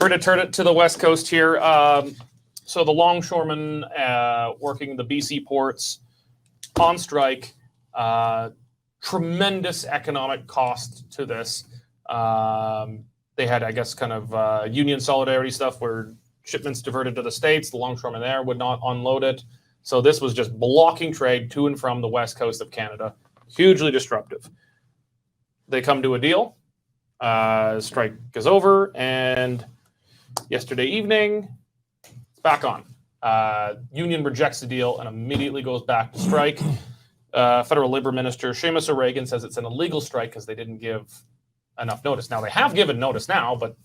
We're going to turn it to the West Coast here. So the longshoremen working the BC ports on strike, tremendous economic cost to this. They had, I guess, kind of union solidarity stuff where shipments diverted to the States, the longshoremen there would not unload it. So this was just blocking trade to and from the West Coast of Canada. Hugely disruptive. They come to a deal. Strike is over, and yesterday evening, it's back on. Union rejects the deal and immediately goes back to strike. Federal Labor Minister Seamus O'Regan says it's an illegal strike because they didn't give enough notice. Now, they have given notice now, but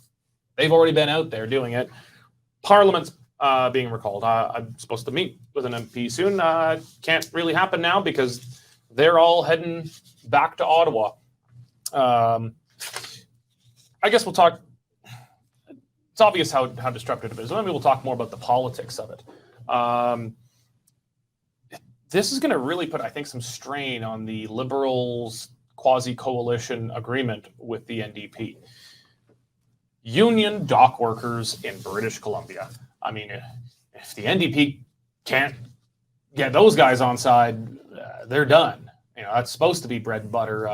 they've already been out there doing it. Parliament's being recalled. I'm supposed to meet with an MP soon. Can't really happen now because they're all heading back to Ottawa. I guess we'll talk. It's obvious how disruptive it is. Maybe we'll talk more about the politics of it. This is going to really put, I think, some strain on the Liberals' quasi-coalition agreement with the NDP. Union dock workers in British Columbia. I mean, if the NDP can't get those guys on side, they're done. You know, that's supposed to be bread and butter.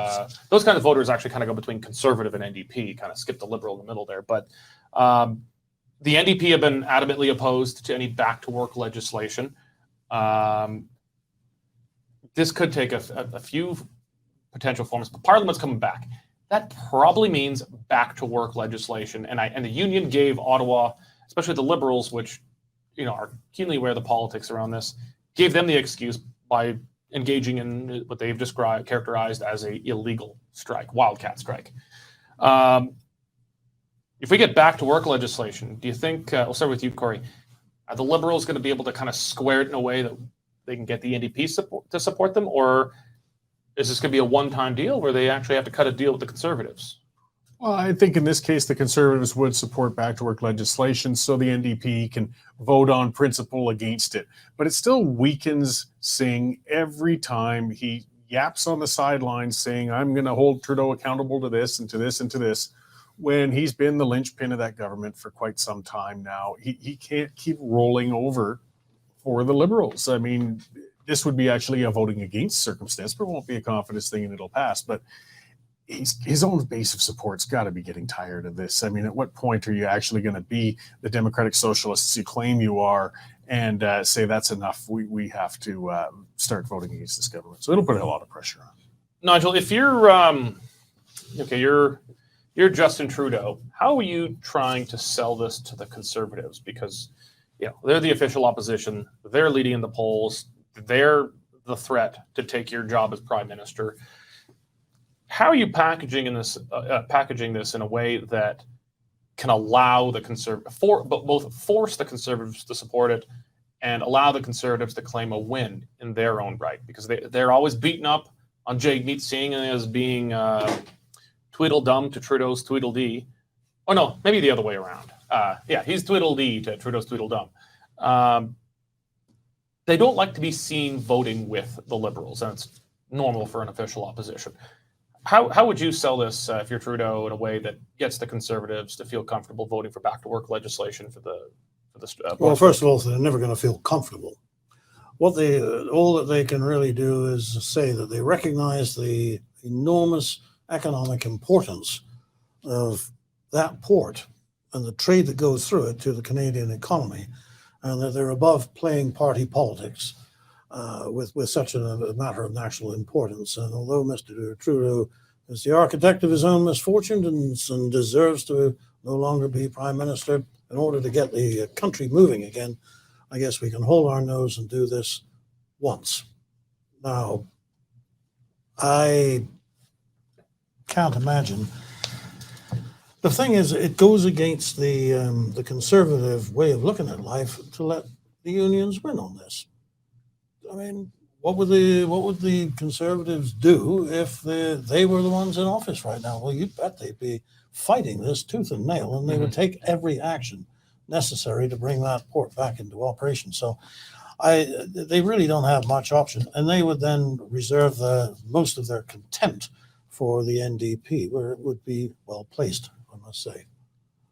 Those kind of voters actually kind of go between Conservative and NDP, kind of skip the Liberal in the middle there. But the NDP have been adamantly opposed to any back-to-work legislation. This could take a few potential forms, but Parliament's coming back. That probably means back-to-work legislation. And the union gave Ottawa, especially the Liberals, which are keenly aware of the politics around this, gave them the excuse by engaging in what they've characterized as a illegal strike, wildcat strike. If we get back to work legislation, do you think, we'll start with you, Corey, are the Liberals going to be able to kind of square it in a way that they can get the NDP to support them, or is this going to be a one-time deal where they actually have to cut a deal with the Conservatives? Well, I think in this case, the Conservatives would support back-to-work legislation so the NDP can vote on principle against it. But it still weakens Singh every time he yaps on the sidelines saying, I'm going to hold Trudeau accountable to this and to this and to this, when he's been the linchpin of that government for quite some time now. He can't keep rolling over for the Liberals. I mean, this would be actually a voting against circumstance, but it won't be a confidence thing and it'll pass. But his own base of support's got to be getting tired of this. I mean, at what point are you actually going to be the democratic socialists you claim you are and say that's enough? We have to start voting against this government. So it'll put a lot of pressure on. Nigel, if you're you're Justin Trudeau, how are you trying to sell this to the Conservatives? Because they're the official opposition. They're leading in the polls. They're the threat to take your job as Prime Minister. How are you packaging this in a way that can allow the both force the Conservatives to support it and allow the Conservatives to claim a win in their own right? Because they're always beaten up on Jagmeet Singh as being Tweedledum to Trudeau's Tweedledee. Oh no, maybe the other way around. He's Tweedledee to Trudeau's Tweedledum. They don't like to be seen voting with the Liberals, and it's normal for an official opposition. How would you sell this if you're Trudeau in a way that gets the Conservatives to feel comfortable voting for back-to-work legislation for the well, first of all, they're never going to feel comfortable. All that they can really do is say that they recognize the enormous economic importance of that port and the trade that goes through it to the Canadian economy, and that they're above playing party politics with such a matter of national importance. And although Mr. Trudeau is the architect of his own misfortune and deserves to no longer be Prime Minister, in order to get the country moving again, I guess we can hold our nose and do this once. Now, I can't imagine. The thing is, it goes against the Conservative way of looking at life to let the unions win on this. I mean, what would the Conservatives do if they were the ones in office right now? Well, you bet they'd be fighting this tooth and nail, and they would take every action necessary to bring that port back into operation. So they really don't have much option, and they would then reserve most of their contempt for the NDP, where it would be well placed, I must say.